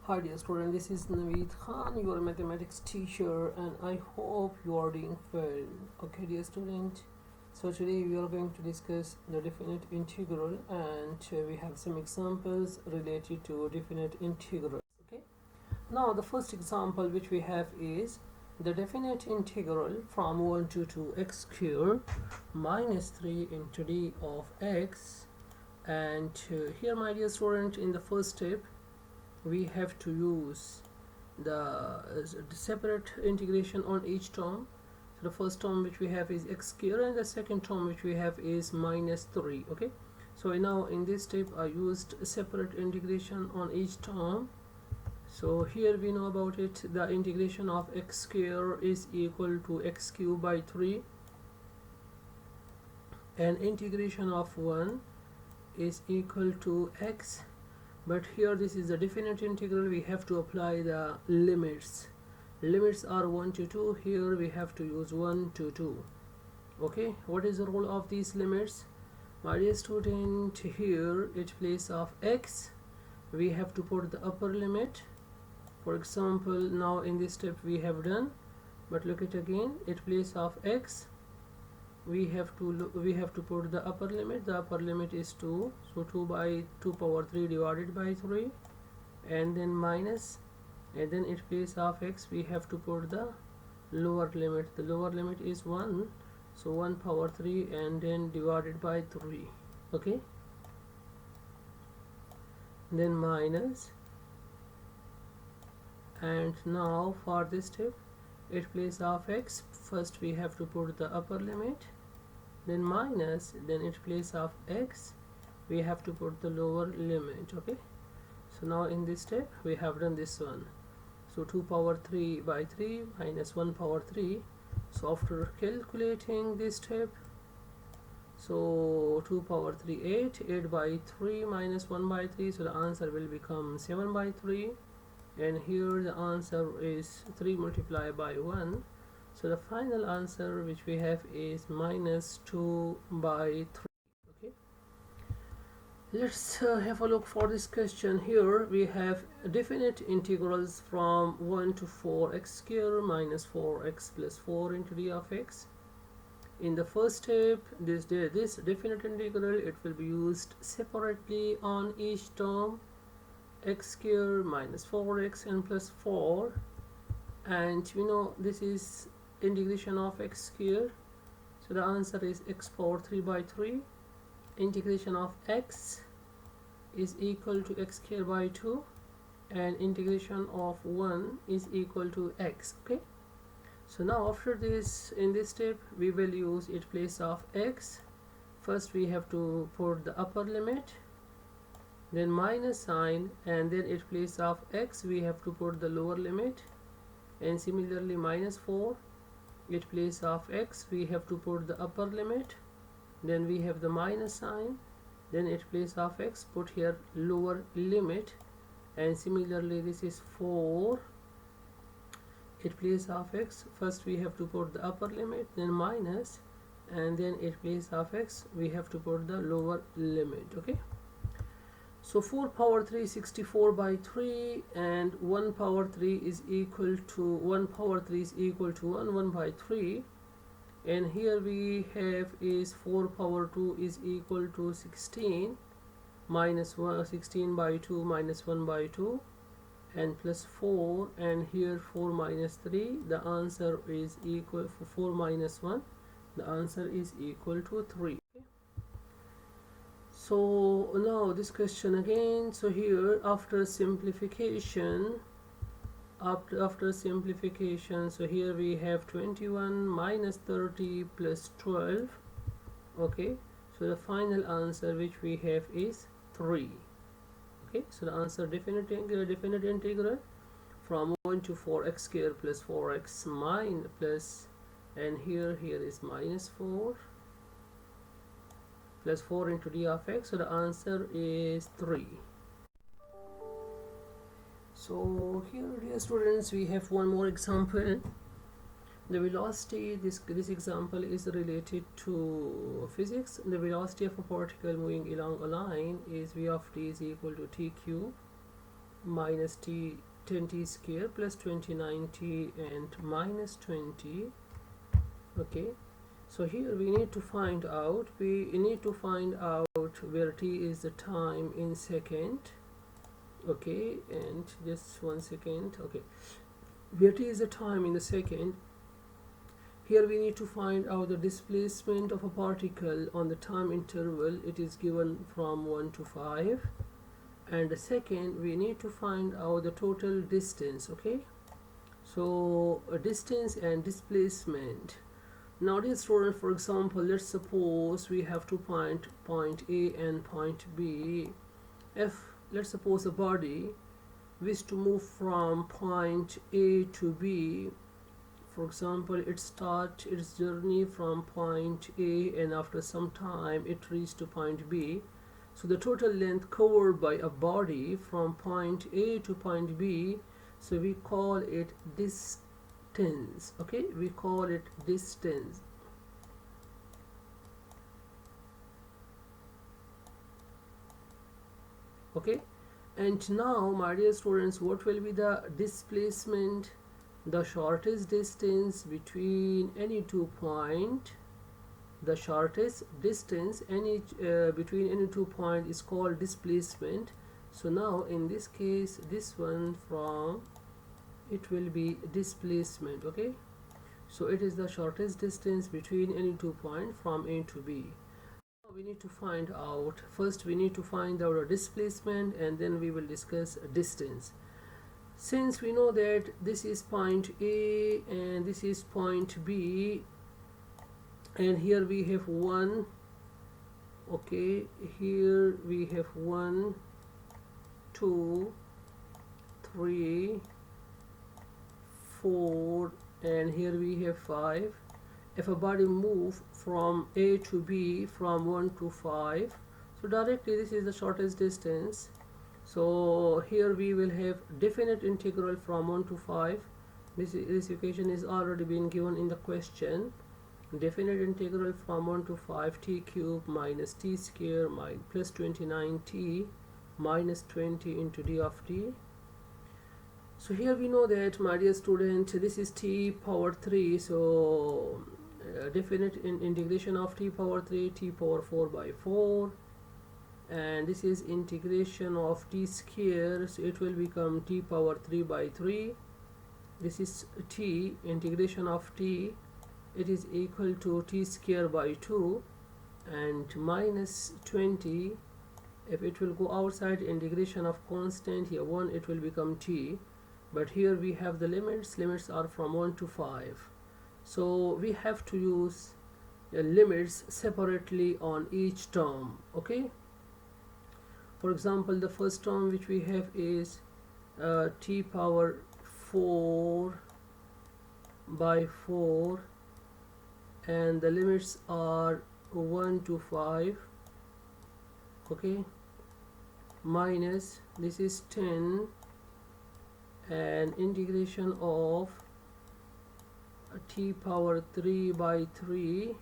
Hi dear student, this is Naveed Khan, your mathematics teacher, and I hope you are doing well. Okay dear student, so today we are going to discuss the definite integral, and we have some examples related to definite integrals. Okay, now the first example which we have is the definite integral from 1 to 2x squared minus 3 into d of x. And here my dear student, in the first step we have to use the separate integration on each term. So the first term which we have is x squared, and the second term which we have is minus 3. Okay, so now in this step I used separate integration on each term. So here we know about it, the integration of x squared is equal to x cubed by 3, and integration of 1 is equal to x. But here this is a definite integral, we have to apply the limits. Limits are 1 to 2, here we have to use 1 to 2. Okay, what is the role of these limits? My dear student, here at place of x we have to put the upper limit. For example, now in this step we have done, but look at again, at place of x we have to put the upper limit. The upper limit is 2, so 2 by 2 power 3 divided by 3, and then minus, and then in place of x we have to put the lower limit. The lower limit is 1, so 1 power 3 and then divided by 3. Okay, then minus, and now for this step at place of x first we have to put the upper limit, then minus, then in place of x we have to put the lower limit. Okay, so now in this step we have done this one. So 2 power 3 by 3 minus 1 power 3. So after calculating this step, so 2 power 3 8 by 3 minus 1 by 3, so the answer will become 7 by 3, and here the answer is 3 multiplied by 1. So the final answer which we have is minus 2 by 3. Okay, let's have a look for this question. Here we have definite integrals from 1 to 4 x squared minus 4x plus 4 into d of x. In the first step, this definite integral, it will be used separately on each term, x squared minus 4x and plus 4, and we know this is integration of x squared, so the answer is x power 3 by 3. Integration of x is equal to x squared by 2, and integration of 1 is equal to x. Okay, so now after this, in this step we will use it place of x. First we have to put the upper limit, then minus sign, and then at place of x we have to put the lower limit, and similarly minus 4, at place of x we have to put the upper limit, then we have the minus sign, then at place of x put here lower limit, and similarly this is 4, at place of x first we have to put the upper limit, then minus, and then at place of x we have to put the lower limit. Okay, so 4 power 3 64 by 3, and 1 power 3 is equal to 1 power 3 is equal to 1 by 3, and here we have is 4 power 2 is equal to 16 minus 1 16 by 2 minus 1 by 2 and plus 4, and here 4 minus 3, the answer is equal for 4 minus 1, the answer is equal to 3. So now this question again. So here after simplification, so here we have 21 minus 30 plus 12. Okay, so the final answer which we have is 3. Okay, so the answer definite integral from 1 to 4x squared plus 4x minus plus, and here is minus 4 plus 4 into d of x, so the answer is 3. So here, dear students, we have one more example. The velocity, this example is related to physics. The velocity of a particle moving along a line is v of t is equal to t cube, minus t 10t square plus 29t and minus 20. Okay, so here we need to find out where t is the time in second. Okay, and just 1 second. Okay, where t is the time in the second. Here we need to find out the displacement of a particle on the time interval. It is given from 1 to 5. And the second, we need to find out the total distance. Okay, so a distance and displacement. Now dear student, for example, let's suppose we have to point A and point B. If let's suppose a body wish to move from point A to B, for example, it starts its journey from point A and after some time it reaches to point B. So the total length covered by a body from point A to point B, so we call it distance. Okay, we call it distance. Okay, and now my dear students, what will be the displacement? The shortest distance between any 2 points, the shortest distance between any 2 points is called displacement. So now in this case, this one from it will be displacement. Okay, so it is the shortest distance between any 2 points from A to B. Now we need to find out, first we need to find out a displacement and then we will discuss distance. Since we know that this is point A and this is point B, and here we have 1. Okay, here we have 1 2 3 4 and here we have 5. If a body move from A to B from 1 to 5, so directly this is the shortest distance. So here we will have definite integral from 1 to 5. This equation is already been given in the question. Definite integral from 1 to 5 t cube minus t square plus 29t minus 20 into d of t. So here we know that, my dear student, this is t power 3. So definite integration of t power 3, t power 4 by 4. And this is integration of t square, so it will become t power 3 by 3. This is t, integration of t, it is equal to t square by 2 and minus 20. If it will go outside integration of constant, here 1, it will become t, but here we have the limits are from 1 to 5, so we have to use limits separately on each term. Okay, for example, the first term which we have is t power 4 by 4 and the limits are 1 to 5. Okay, minus this is 10 and integration of t power 3 by 3.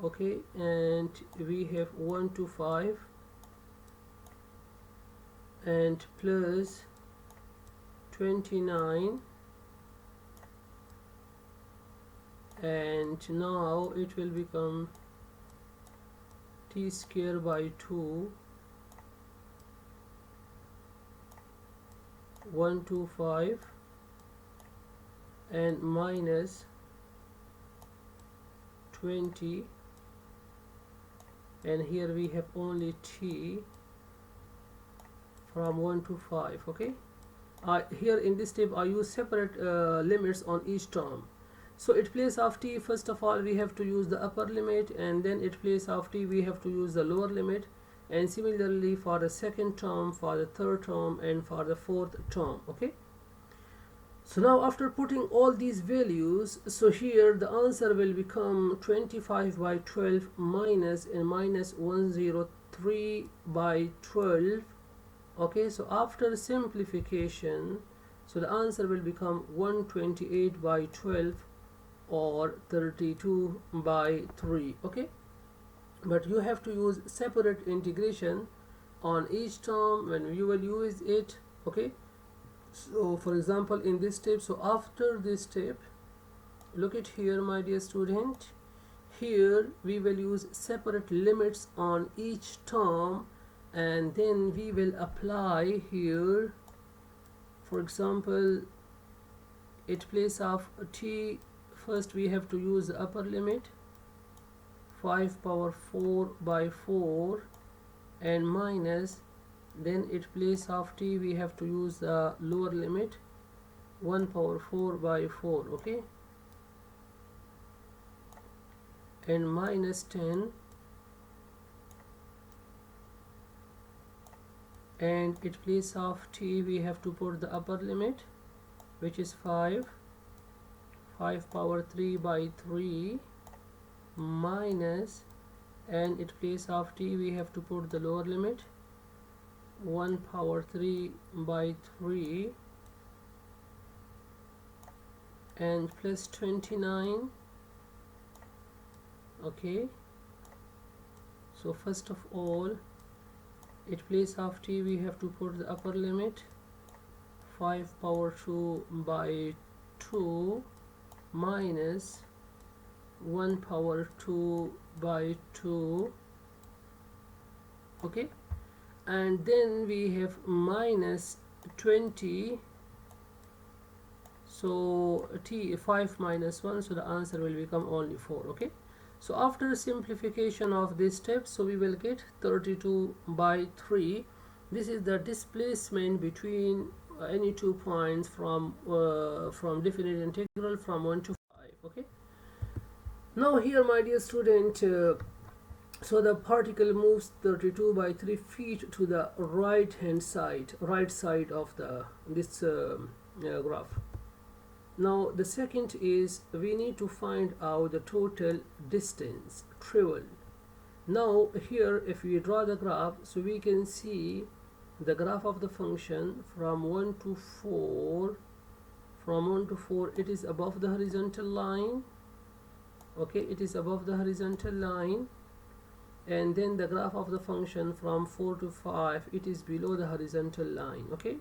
Okay, and we have 1 to 5 and plus 29, and now it will become t square by 2, 1 to 5 and minus 20, and here we have only t from 1 to 5. Okay, here in this step I use separate limits on each term. So at place of t, first of all we have to use the upper limit, and then at place of t we have to use the lower limit, and similarly for the second term, for the third term, and for the fourth term. Okay, so now after putting all these values, so here the answer will become 25 by 12 minus 103 by 12. Okay, so after simplification, so the answer will become 128 by 12 or 32 by 3. Okay, but you have to use separate integration on each term when you will use it. Okay, so for example in this step, so after this step, look at here my dear student, here we will use separate limits on each term, and then we will apply here, for example at place of t, first we have to use the upper limit 5 power 4 by 4 and minus, then at place of t we have to use the lower limit 1 power 4 by 4, okay, and minus 10, and at place of t we have to put the upper limit, which is 5 power 3 by 3 minus, and at place of t we have to put the lower limit 1 power 3 by 3 and plus 29. Okay, so first of all at place of t we have to put the upper limit 5 power 2 by 2 minus 1 power 2 by 2, okay, and then we have minus 20, so t 5 minus 1, so the answer will become only 4. Okay, so after simplification of this step, so we will get 32 by 3. This is the displacement between any 2 points from definite integral from 1 to 5. Okay, now here my dear student, so the particle moves 32 by 3 feet to the right side of the this graph. Now the second is we need to find out the total distance traveled. Now here if we draw the graph, so we can see the graph of the function from 1 to 4. From 1 to 4 it is above the horizontal line. Okay, it is above the horizontal line, and then the graph of the function from 4 to 5 it is below the horizontal line. Okay,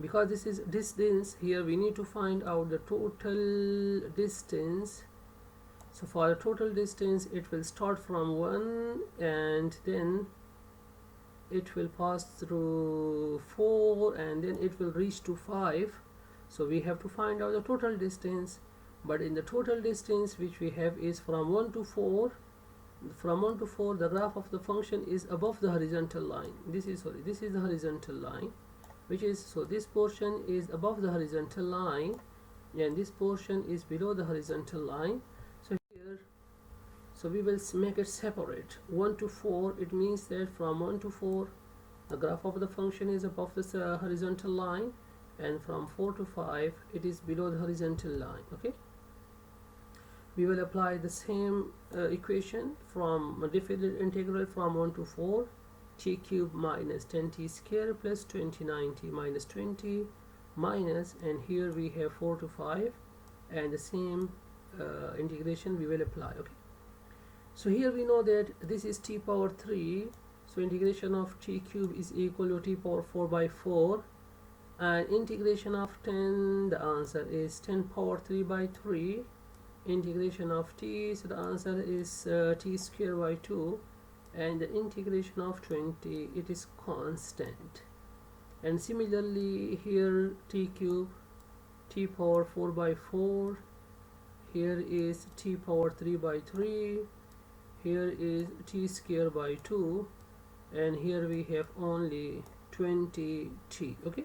because this is distance, here we need to find out the total distance. So for the total distance it will start from 1 and then it will pass through 4 and then it will reach to 5. So we have to find out the total distance, but in the total distance which we have is from 1 to 4. From 1 to 4 the graph of the function is above the horizontal line. This is the horizontal line, which is, so this portion is above the horizontal line and this portion is below the horizontal line. So here, so we will make it separate. 1 to 4, it means that from 1 to 4 the graph of the function is above this horizontal line, and from 4 to 5 it is below the horizontal line. Okay, we will apply the same equation from a definite integral from 1 to 4, t cube minus 10t square plus 29t minus 20 minus, and here we have 4 to 5, and the same integration we will apply. Okay, so here we know that this is t power 3, so integration of t cube is equal to t power 4 by 4, and integration of 10, the answer is 10 power 3 by 3. Integration of t, so the answer is t square by 2, and the integration of 20, it is constant. And similarly here t cube, t power 4 by 4, here is t power 3 by 3, here is t square by 2, and here we have only 20t. Okay,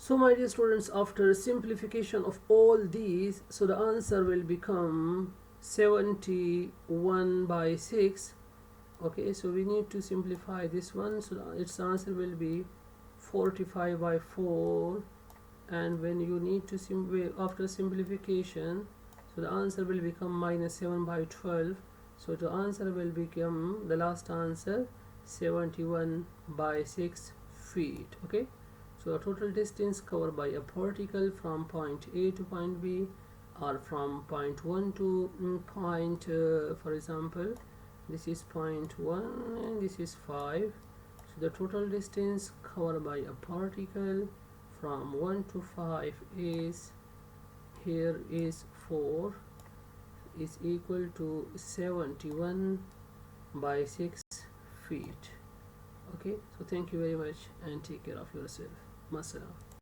so my dear students, after simplification of all these, so the answer will become 71 by 6. Okay, so we need to simplify this one, so its answer will be 45 by 4, and when you need to after simplification, so the answer will become minus 7 by 12. So the answer will become, the last answer, 71 by 6 feet. Okay, so the total distance covered by a particle from point A to point B, or from point 1 to point for example this is 0.1 and this is 5. So the total distance covered by a particle from 1 to 5 is, here is 4, is equal to 71 by 6 feet. Okay, so thank you very much and take care of yourself. Masalam.